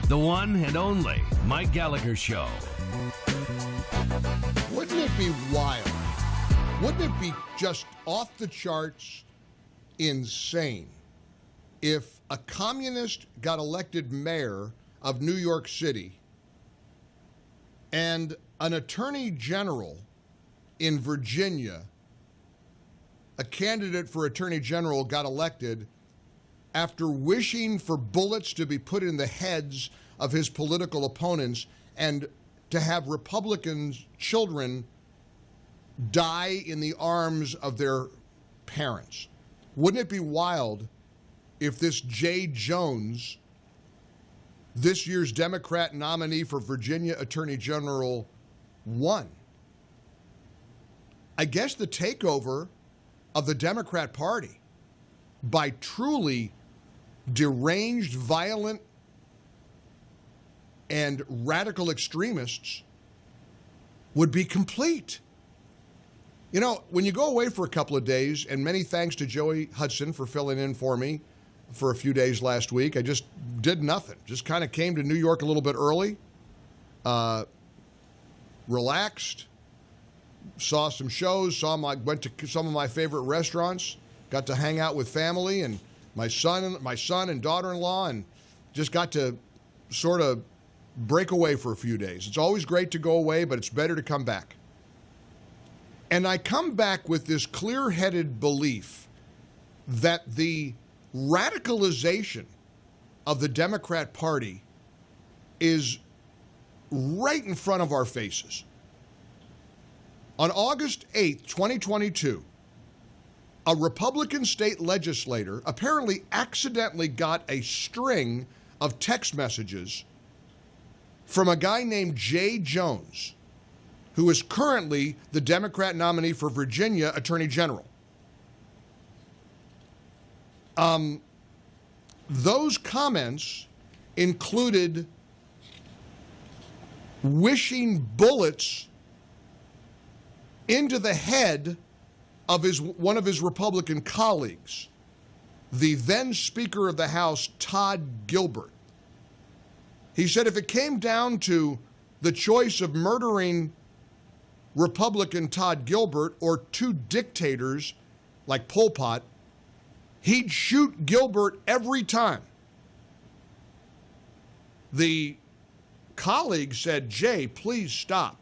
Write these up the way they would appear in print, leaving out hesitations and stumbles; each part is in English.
The one and only Mike Gallagher Show. Wouldn't it be wild? Wouldn't it be just off the charts insane if a communist got elected mayor of New York City and an attorney general in Virginia, a candidate for attorney general, got elected after wishing for bullets to be put in the heads of his political opponents and to have Republicans' children die in the arms of their parents? Wouldn't it be wild if this Jay Jones, this year's Democrat nominee for Virginia Attorney General, won? I guess the takeover of the Democrat Party by truly deranged, violent, and radical extremists would be complete. You know, when you go away for a couple of days, and many thanks to Joey Hudson for filling in for me for a few days last week, I just did nothing. Just kind of came to New York a little bit early, relaxed, saw some shows, went to some of my favorite restaurants, got to hang out with family and my son and daughter-in-law, and just got to sort of break away for a few days. It's always great to go away, but it's better to come back. And I come back with this clear-headed belief that the radicalization of the Democrat Party is right in front of our faces. On August 8th, 2022, a Republican state legislator apparently accidentally got a string of text messages from a guy named Jay Jones, who is currently the Democrat nominee for Virginia Attorney General. Those comments included wishing bullets into the head of one of his Republican colleagues, the then Speaker of the House, Todd Gilbert. He said if it came down to the choice of murdering Republican Todd Gilbert or two dictators like Pol Pot, he'd shoot Gilbert every time. The colleague said, "Jay, please stop."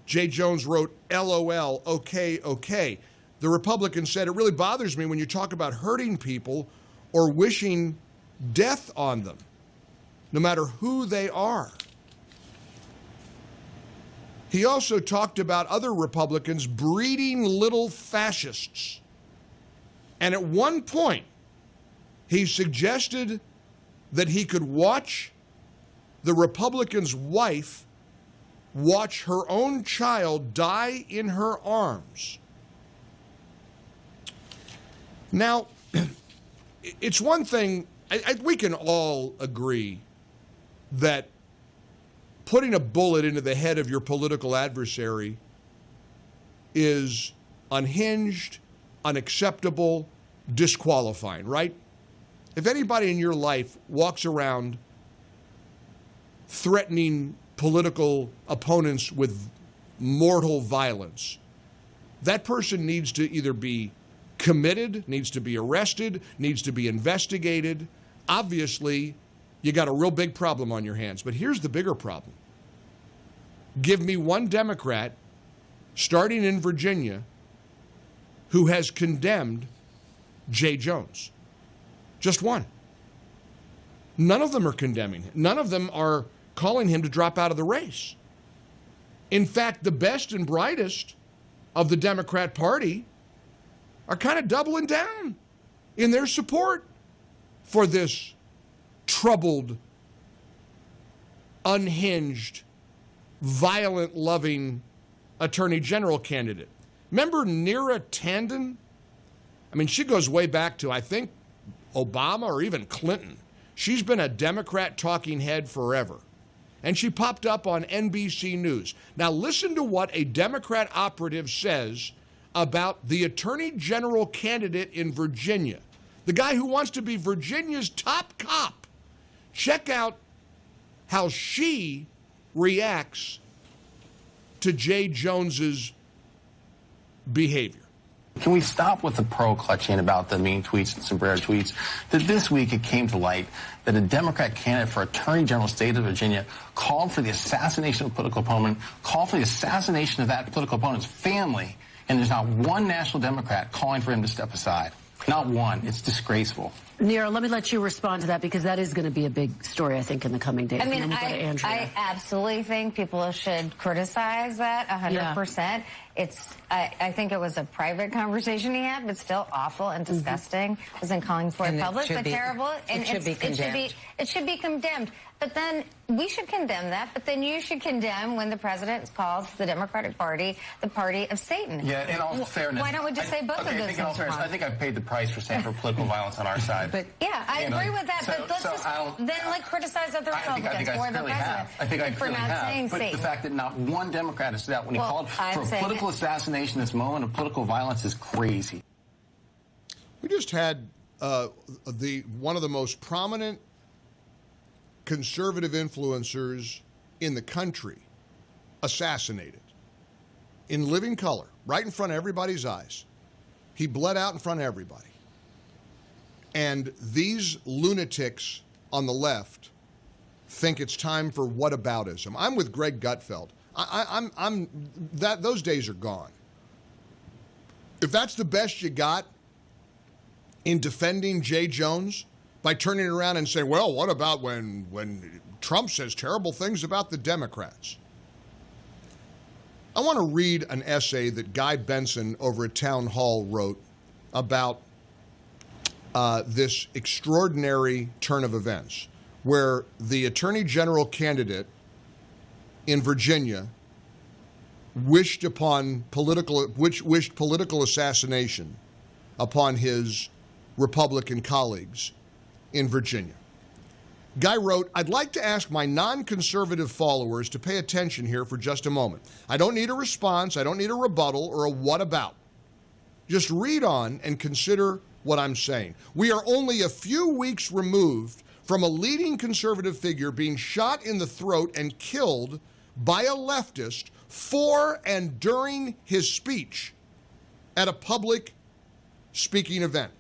Jay Jones wrote, "LOL, okay, okay." The Republican said, "It really bothers me when you talk about hurting people or wishing death on them, no matter who they are." He also talked about other Republicans breeding little fascists. And at one point, he suggested that he could watch the Republican's wife watch her own child die in her arms. Now, it's one thing, we can all agree that putting a bullet into the head of your political adversary is unhinged, unacceptable, disqualifying, right? If anybody in your life walks around threatening political opponents with mortal violence, that person needs to either be committed, needs to be arrested, needs to be investigated. Obviously, you got a real big problem on your hands. But here's the bigger problem. Give me one Democrat, starting in Virginia, who has condemned Jay Jones. Just one. None of them are condemning him. None of them are calling him to drop out of the race. In fact, the best and brightest of the Democrat Party are kind of doubling down in their support for this troubled, unhinged, violent-loving attorney general candidate. Remember Neera Tanden? I mean, she goes way back to, I think, Obama or even Clinton. She's been a Democrat talking head forever. And she popped up on NBC News. Now listen to what a Democrat operative says about the attorney general candidate in Virginia, the guy who wants to be Virginia's top cop. Check out how she reacts to Jay Jones's behavior. Can we stop with the pearl clutching about the mean tweets and sombrero tweets? That this week it came to light that a Democrat candidate for Attorney General of the state of Virginia called for the assassination of a political opponent, called for the assassination of that political opponent's family, and there's not one national Democrat calling for him to step aside. Not one. It's disgraceful. Nira, let me let you respond to that, because that is going to be a big story, I think, in the coming days. I mean, I absolutely think people should criticize that 100%. Yeah. I think it was a private conversation he had, but still awful and disgusting. Wasn't calling for it public, but terrible. And it should be condemned. But then we should condemn that. But then you should condemn when the president calls the Democratic Party the party of Satan. Yeah, in all fairness. Why don't we just say both of those things? I think I've paid the price for standing for political violence on our side. But yeah, I agree with that. But let's criticize other Republicans or the president. I think I for not saying But Satan. the fact that not one Democrat has stood out when he called for a political assassination, this moment of political violence, is crazy. We just had one of the most prominent conservative influencers in the country assassinated in living color, right in front of everybody's eyes. He bled out in front of everybody. And these lunatics on the left think it's time for whataboutism. I'm with Greg Gutfeld. Those days are gone. If that's the best you got in defending Jay Jones, by turning it around and saying, well, what about when Trump says terrible things about the Democrats? I want to read an essay that Guy Benson over at Town Hall wrote about this extraordinary turn of events, where the Attorney General candidate in Virginia wished political assassination upon his Republican colleagues in Virginia. Guy wrote, I'd like to ask my non-conservative followers to pay attention here for just a moment. I don't need a response, I don't need a rebuttal or a what about. Just read on and consider what I'm saying. We are only a few weeks removed from a leading conservative figure being shot in the throat and killed by a leftist for and during his speech at a public speaking event.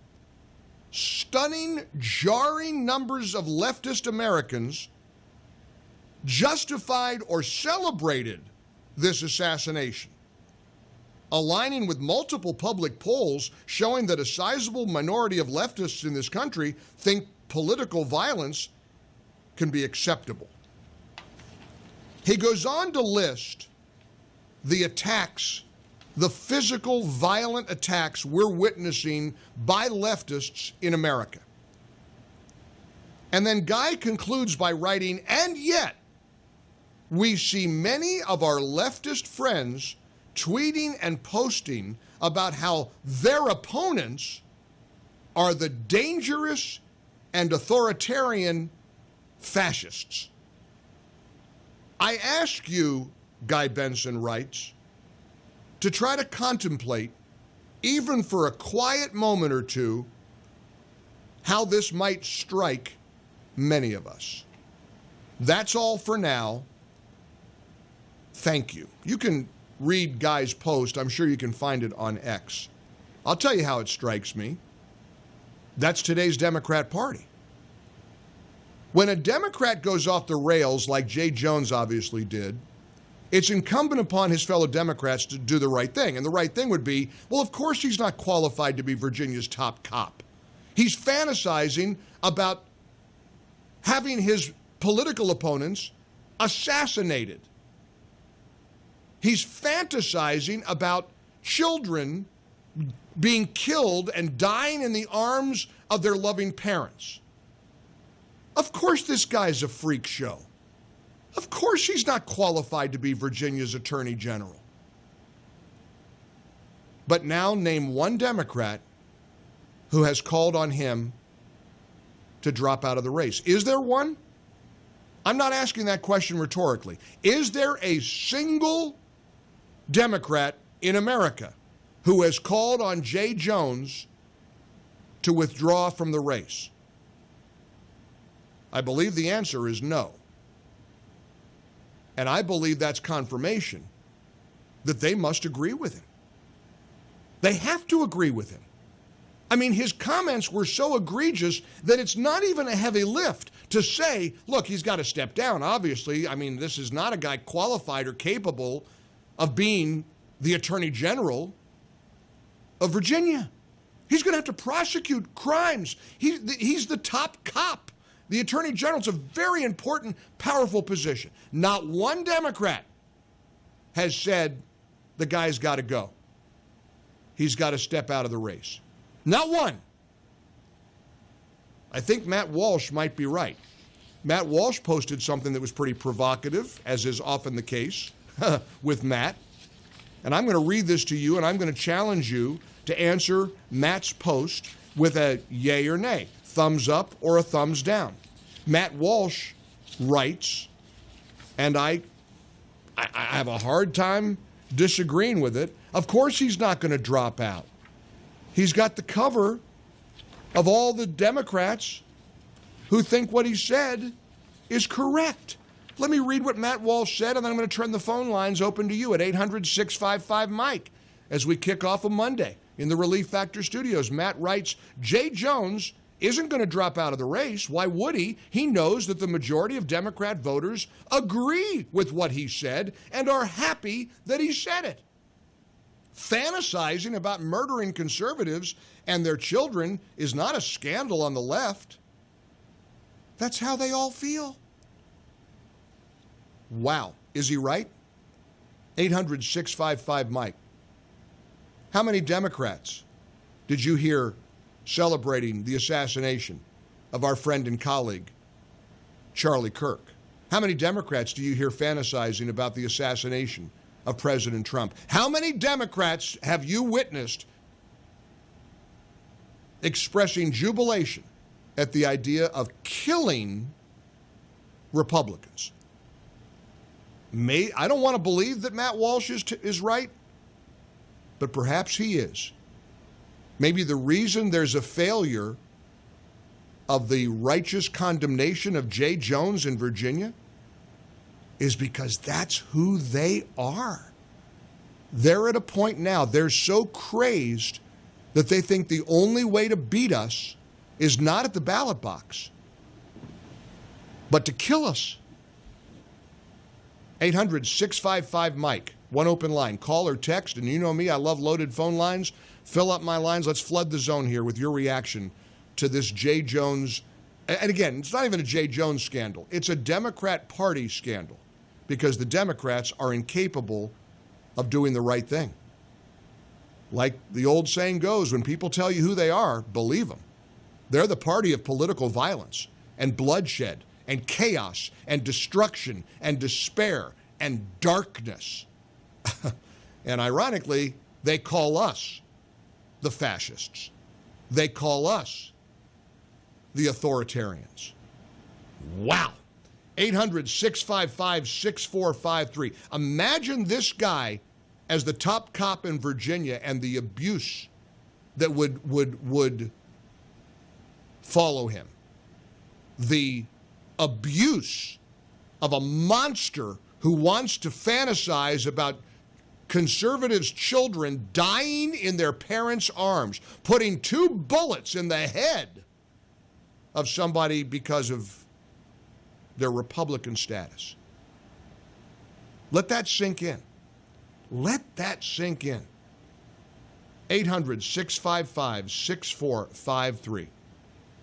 Stunning, jarring numbers of leftist Americans justified or celebrated this assassination, aligning with multiple public polls showing that a sizable minority of leftists in this country think political violence can be acceptable. He goes on to list the attacks, the physical, violent attacks we're witnessing by leftists in America. And then Guy concludes by writing, and yet we see many of our leftist friends tweeting and posting about how their opponents are the dangerous and authoritarian fascists. I ask you, Guy Benson writes, to try to contemplate, even for a quiet moment or two, how this might strike many of us. That's all for now. Thank you. You can read Guy's post. I'm sure you can find it on X. I'll tell you how it strikes me. That's today's Democrat Party. When a Democrat goes off the rails, like Jay Jones obviously did, it's incumbent upon his fellow Democrats to do the right thing. And the right thing would be, well, of course he's not qualified to be Virginia's top cop. He's fantasizing about having his political opponents assassinated. He's fantasizing about children being killed and dying in the arms of their loving parents. Of course this guy's a freak show. Of course he's not qualified to be Virginia's Attorney General. But now name one Democrat who has called on him to drop out of the race. Is there one? I'm not asking that question rhetorically. Is there a single Democrat in America who has called on Jay Jones to withdraw from the race? I believe the answer is no. And I believe that's confirmation that they must agree with him. They have to agree with him. I mean, his comments were so egregious that it's not even a heavy lift to say, look, he's got to step down, obviously. I mean, this is not a guy qualified or capable of being the Attorney General of Virginia. He's going to have to prosecute crimes. He's the top cop. The Attorney General is a very important, powerful position. Not one Democrat has said the guy's got to go. He's got to step out of the race. Not one. I think Matt Walsh might be right. Matt Walsh posted something that was pretty provocative, as is often the case with Matt. And I'm going to read this to you, and I'm going to challenge you to answer Matt's post with a yay or nay, thumbs up or a thumbs down. Matt Walsh writes, and I have a hard time disagreeing with it. Of course he's not going to drop out. He's got the cover of all the Democrats who think what he said is correct. Let me read what Matt Walsh said, and then I'm going to turn the phone lines open to you at 800-655-MIKE as we kick off a Monday in the Relief Factor studios. Matt writes, Jay Jones isn't going to drop out of the race. Why would he? He knows that the majority of Democrat voters agree with what he said and are happy that he said it. Fantasizing about murdering conservatives and their children is not a scandal on the left. That's how they all feel. Wow. Is he right? 800-655-MIKE. How many Democrats did you hear celebrating the assassination of our friend and colleague, Charlie Kirk? How many Democrats do you hear fantasizing about the assassination of President Trump? How many Democrats have you witnessed expressing jubilation at the idea of killing Republicans? I don't want to believe that Matt Walsh is right, but perhaps he is. Maybe the reason there's a failure of the righteous condemnation of Jay Jones in Virginia is because that's who they are. They're at a point now, they're so crazed that they think the only way to beat us is not at the ballot box, but to kill us. 800-655-MIKE. One open line. Call or text, and you know me, I love loaded phone lines. Fill up my lines. Let's flood the zone here with your reaction to this Jay Jones. And again, it's not even a Jay Jones scandal. It's a Democrat Party scandal because the Democrats are incapable of doing the right thing. Like the old saying goes, when people tell you who they are, believe them. They're the party of political violence and bloodshed and chaos and destruction and despair and darkness. And ironically, they call us the fascists. They call us the authoritarians. Wow. 800-655-6453. Imagine this guy as the top cop in Virginia and the abuse that would follow him. The abuse of a monster who wants to fantasize about conservatives' children dying in their parents' arms, putting 2 bullets in the head of somebody because of their Republican status. Let that sink in. Let that sink in. 800-655-6453.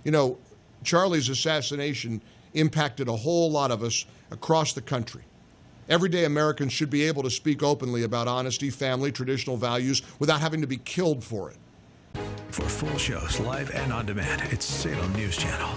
You know, Charlie's assassination impacted a whole lot of us across the country. Everyday Americans should be able to speak openly about honesty, family, traditional values without having to be killed for it. For full shows, live and on demand, it's Salem News Channel.